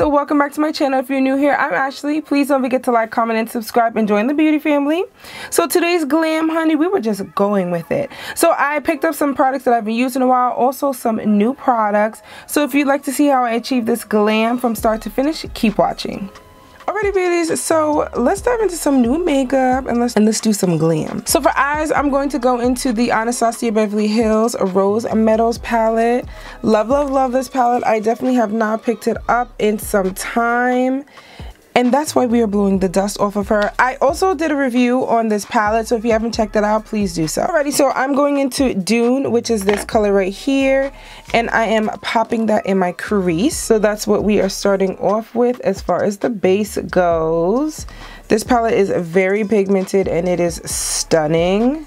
welcome back to my channel. If you're new here, I'm Ashley. Please don't forget to like, comment, and subscribe and join the beauty family. So today's glam, honey, we were just going with it. So I picked up some products that I've been using a while, also some new products. So if you'd like to see how I achieve this glam from start to finish, keep watching. Alrighty, beauties, so let's dive into some new makeup and let's do some glam. So for eyes, I'm going to go into the Anastasia Beverly Hills Rose Meadows palette. Love, love, love this palette. I definitely have not picked it up in some time, and that's why we are blowing the dust off of her. I also did a review on this palette, so if you haven't checked it out, please do so. Alrighty, so I'm going into Dune, which is this color right here, and I am popping that in my crease. So that's what we are starting off with as far as the base goes. This palette is very pigmented and it is stunning.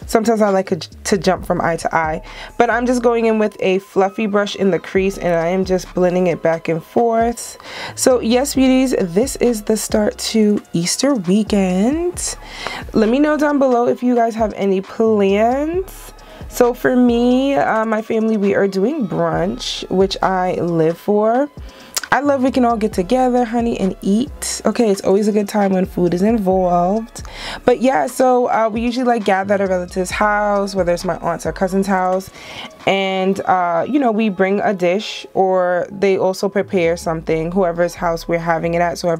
Sometimes I like to jump from eye to eye, but I'm just going in with a fluffy brush in the crease and I am just blending it back and forth. So yes, beauties, this is the start to Easter weekend. Let me know down below if you guys have any plans. So for me, my family, we are doing brunch, which I live for. I love we can all get together, honey, and eat. Okay, it's always a good time when food is involved. But yeah, so we usually like gather at a relative's house, whether it's my aunt's or cousin's house, and you know, we bring a dish, or they also prepare something, whoever's house we're having it at, so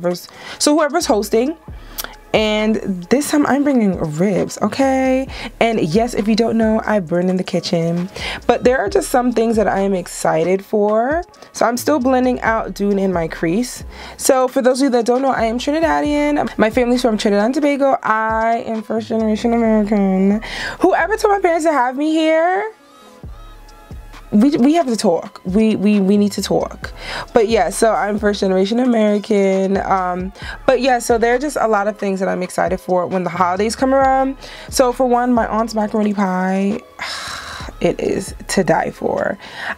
whoever's hosting. And this time I'm bringing ribs, okay? And yes, if you don't know, I burn in the kitchen, but there are just some things that I am excited for. So I'm still blending out Dune in my crease. So for those of you that don't know, I am Trinidadian. My family's from Trinidad and Tobago. I am first generation American. Whoever told my parents to have me here, we have to talk. We need to talk. But yeah, so I'm first generation American. But yeah, so there are just a lot of things that I'm excited for when the holidays come around. So for one, my aunt's macaroni pie, it is to die for.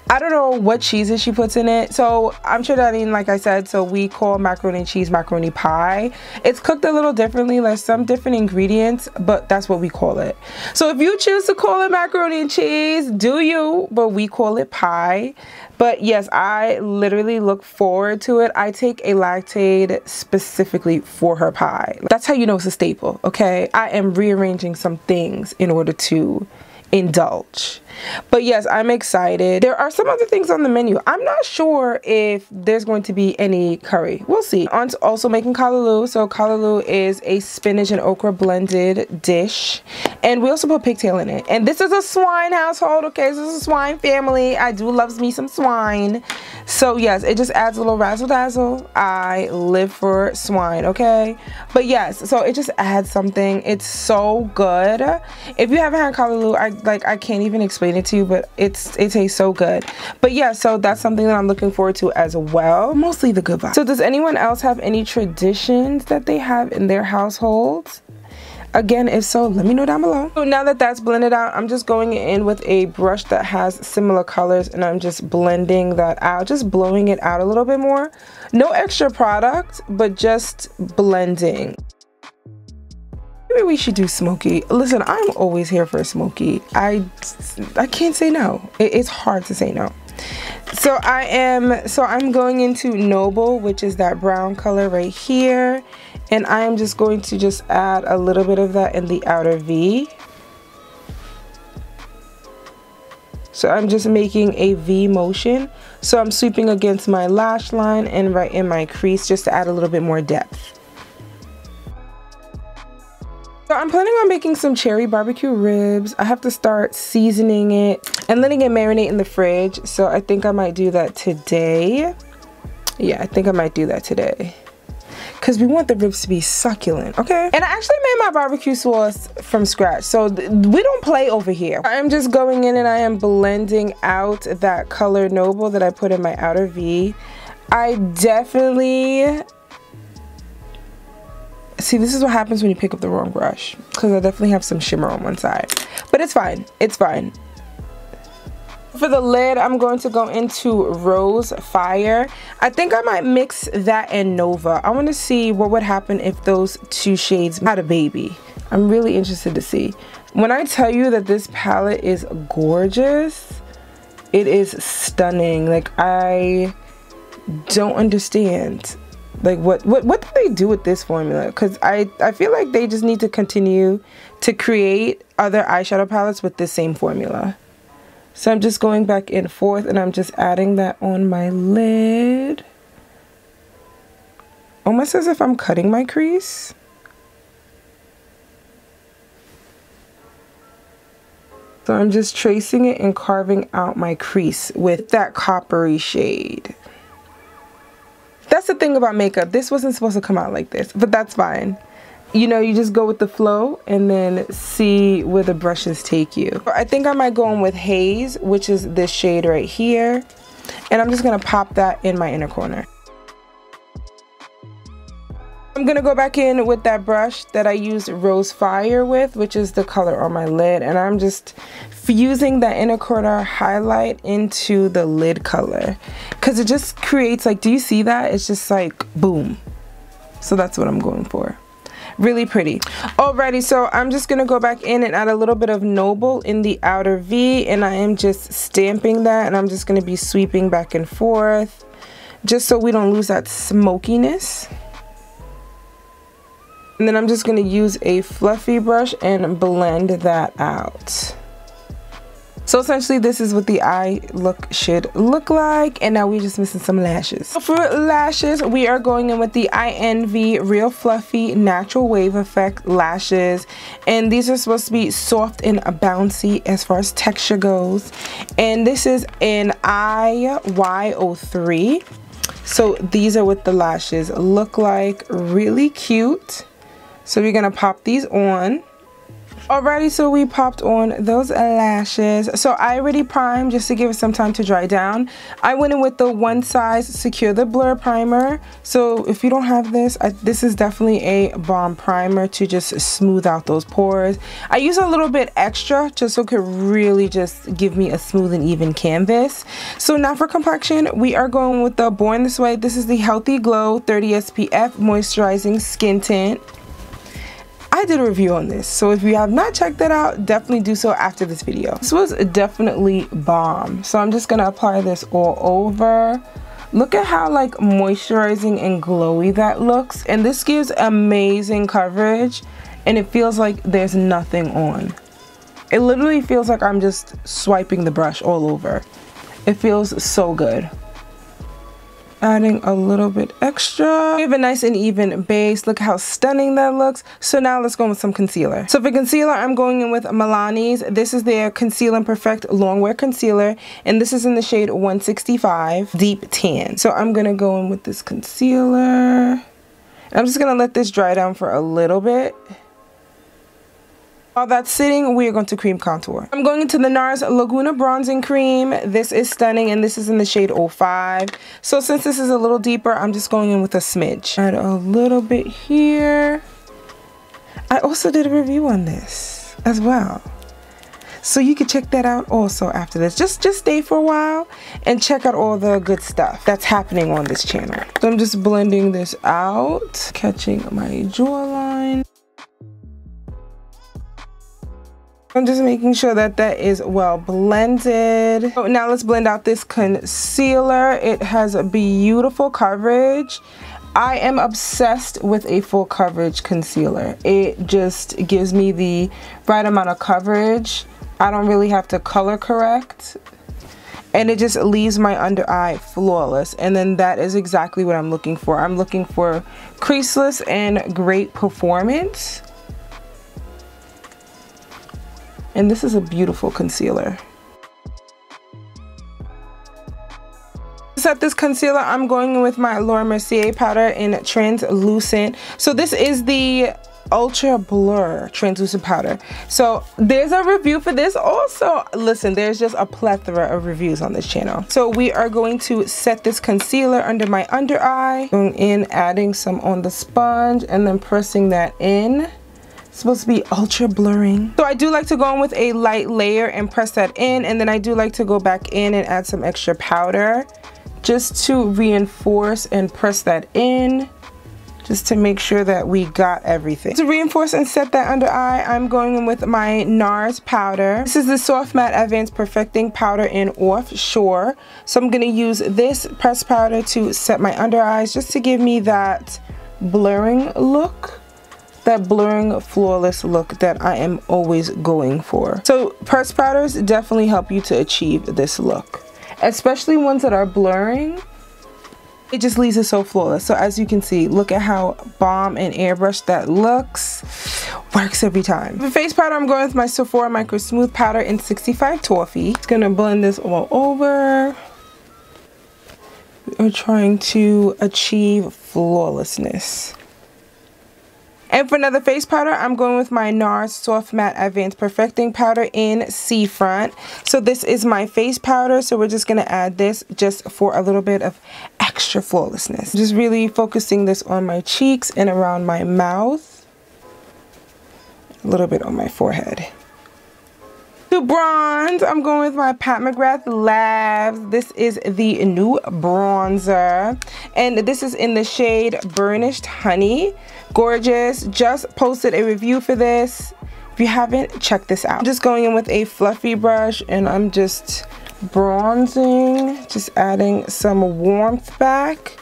I don't know what cheeses she puts in it. So I'm Trinidadian, like I said, so we call macaroni and cheese macaroni pie. It's cooked a little differently, there's some different ingredients, but that's what we call it. So if you choose to call it macaroni and cheese, do you, but we call it pie. But yes, I literally look forward to it. I take a lactate specifically for her pie. That's how you know it's a staple, okay? I am rearranging some things in order to indulge. But yes, I'm excited. There are some other things on the menu. I'm not sure if there's going to be any curry. We'll see. Aunt's also making kalaloo. So kalaloo is a spinach and okra blended dish, and we also put pigtail in it. And this is a swine household, okay? This is a swine family. I do love me some swine. So yes, it just adds a little razzle dazzle. I live for swine, okay? But yes, so it just adds something. It's so good. If you haven't had kalaloo, I can't even explain it to you, but it tastes so good. But yeah, so that's something that I'm looking forward to as well. Mostly the good vibe. So does anyone else have any traditions that they have in their households? Again, if so, let me know down below. So now that that's blended out, I'm just going in with a brush that has similar colors, and I'm just blending that out, just blowing it out a little bit more. No extra product, but just blending. Maybe we should do smoky. Listen, I'm always here for a smoky. I can't say no. It's hard to say no. So I'm going into Noble, which is that brown color right here, and I am just going to just add a little bit of that in the outer V. So I'm just making a V motion. So I'm sweeping against my lash line and right in my crease just to add a little bit more depth. So I'm planning on making some cherry barbecue ribs. I have to start seasoning it and letting it marinate in the fridge. So I think I might do that today. Yeah, I think I might do that today, because we want the ribs to be succulent, okay? And I actually made my barbecue sauce from scratch, so we don't play over here. I'm just going in and I am blending out that color Noble that I put in my outer V. I definitely... See, this is what happens when you pick up the wrong brush, because I definitely have some shimmer on one side. But it's fine. It's fine. For the lid, I'm going to go into Rose Fire. I think I might mix that and Nova. I want to see what would happen if those two shades had a baby. I'm really interested to see. When I tell you that this palette is gorgeous, it is stunning. Like, I don't understand. Like what do they do with this formula? Because I feel like they just need to continue to create other eyeshadow palettes with this same formula. So I'm just going back and forth, and I'm just adding that on my lid. Almost as if I'm cutting my crease. So I'm just tracing it and carving out my crease with that coppery shade. That's the thing about makeup. This wasn't supposed to come out like this, but that's fine. You know, you just go with the flow and then see where the brushes take you. I think I might go in with Haze, which is this shade right here. And I'm just gonna pop that in my inner corner. I'm gonna go back in with that brush that I used Rose Fire with, which is the color on my lid, and I'm just fusing that inner corner highlight into the lid color, because it just creates, like, do you see that? It's just like boom. So that's what I'm going for. Really pretty. Alrighty, so I'm just gonna go back in and add a little bit of Noble in the outer V, and I am just stamping that, and I'm just gonna be sweeping back and forth just so we don't lose that smokiness. And then I'm just going to use a fluffy brush and blend that out. So essentially this is what the eye look should look like, and now we're just missing some lashes. So for lashes, we are going in with the INV Real Fluffy Natural Wave Effect lashes, and these are supposed to be soft and bouncy as far as texture goes, and this is an IY03. So these are what the lashes look like. Really cute. So we're gonna pop these on. Alrighty, so we popped on those lashes. So I already primed just to give it some time to dry down. I went in with the One Size Secure the Blur primer. So if you don't have this, this is definitely a bomb primer to just smooth out those pores. I use a little bit extra just so it could really just give me a smooth and even canvas. So now for complexion, we are going with the Born This Way. This is the Healthy Glow 30 SPF Moisturizing Skin Tint. I did a review on this, so if you have not checked that out, definitely do so after this video. This was definitely bomb. So I'm just gonna apply this all over. Look at how like moisturizing and glowy that looks, and this gives amazing coverage, and it feels like there's nothing on. It literally feels like I'm just swiping the brush all over. It feels so good. Adding a little bit extra. We have a nice and even base. Look how stunning that looks. So now let's go with some concealer. So for concealer, I'm going in with Milani's. This is their Conceal and Perfect Longwear Concealer, and this is in the shade 165 Deep Tan. So I'm gonna go in with this concealer. I'm just gonna let this dry down for a little bit. While that's sitting, we are going to cream contour. I'm going into the NARS Laguna Bronzing Cream. This is stunning, and this is in the shade 05. So since this is a little deeper, I'm just going in with a smidge. Add a little bit here. I also did a review on this as well, so you can check that out also after this. Just stay for a while and check out all the good stuff that's happening on this channel. So I'm just blending this out, catching my jawline. I'm just making sure that that is well blended. So now let's blend out this concealer. It has a beautiful coverage. I am obsessed with a full coverage concealer. It just gives me the right amount of coverage. I don't really have to color correct, and it just leaves my under eye flawless. And then that is exactly what I'm looking for. I'm looking for creaseless and great performance. And this is a beautiful concealer. To set this concealer, I'm going in with my Laura Mercier powder in Translucent. So this is the Ultra Blur Translucent Powder. So there's a review for this also. Listen, there's just a plethora of reviews on this channel. So we are going to set this concealer under my under eye. Going in, adding some on the sponge, and then pressing that in. It's supposed to be ultra blurring. So I do like to go in with a light layer and press that in, and then I do like to go back in and add some extra powder just to reinforce and press that in. just to make sure that we got everything. To reinforce and set that under eye, I'm going in with my NARS powder. This is the Soft Matte Advanced Perfecting Powder in Offshore. So I'm going to use this pressed powder to set my under eyes, just to give me that blurring look. That blurring, flawless look that I am always going for. So pressed powders definitely help you to achieve this look, especially ones that are blurring. It just leaves it so flawless. So as you can see, look at how bomb and airbrush that looks. Works every time. For face powder, I'm going with my Sephora Micro Smooth Powder in 65 Toffee. Just gonna blend this all over. We're trying to achieve flawlessness. And for another face powder, I'm going with my NARS Soft Matte Advanced Perfecting Powder in Seafront. So this is my face powder, so we're just going to add this just for a little bit of extra flawlessness. Just really focusing this on my cheeks and around my mouth. A little bit on my forehead. To bronze, I'm going with my Pat McGrath Labs. This is the new bronzer, and this is in the shade Burnished Honey. Gorgeous. Just posted a review for this. If you haven't, check this out. I'm just going in with a fluffy brush, and I'm just bronzing, just adding some warmth back.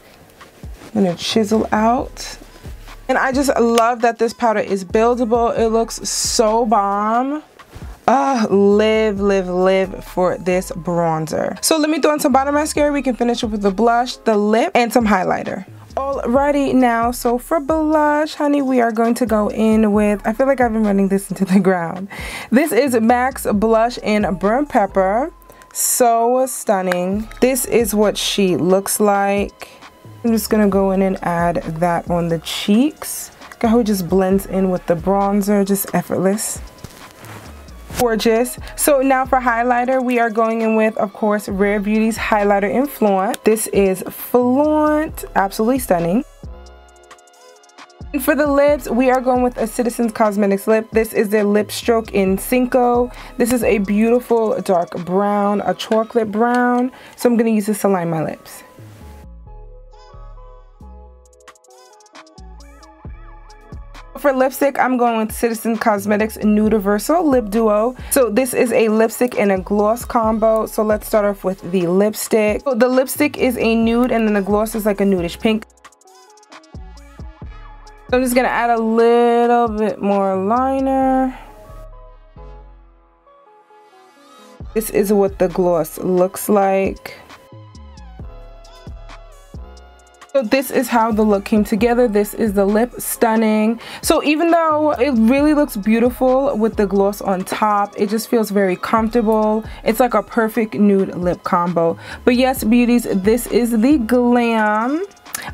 I'm gonna chisel out. And I just love that this powder is buildable. It looks so bomb. Live for this bronzer. So let me throw in some bottom mascara. We can finish up with the blush, the lip, and some highlighter. Alrighty, now, so for blush, honey, we are going to go in with, I feel like I've been running this into the ground. This is MAC's Blush in Burnt Pepper. So stunning. This is what she looks like. I'm just gonna go in and add that on the cheeks. Look how it just blends in with the bronzer, just effortless. Gorgeous. So now for highlighter, we are going in with, of course, Rare Beauty's highlighter in Flaunt. This is Flaunt, absolutely stunning. And for the lips, we are going with a Citizens Cosmetics lip. This is their Lipstroke in Cinco. This is a beautiful dark brown, a chocolate brown. So I'm going to use this to line my lips. For lipstick, I'm going with Citizen Cosmetics Nudiversal Lip Duo. So this is a lipstick and a gloss combo. So let's start off with the lipstick. So the lipstick is a nude, and then the gloss is like a nudish pink. So I'm just gonna add a little bit more liner. This is what the gloss looks like. So this is how the look came together. This is the lip, stunning. So even though it really looks beautiful with the gloss on top, it just feels very comfortable. It's like a perfect nude lip combo. But yes, beauties, this is the Glam.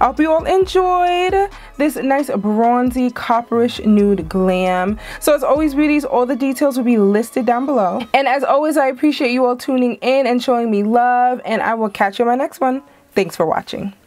I hope you all enjoyed this nice bronzy copperish nude glam. So as always, beauties, all the details will be listed down below. And as always, I appreciate you all tuning in and showing me love, and I will catch you in my next one. Thanks for watching.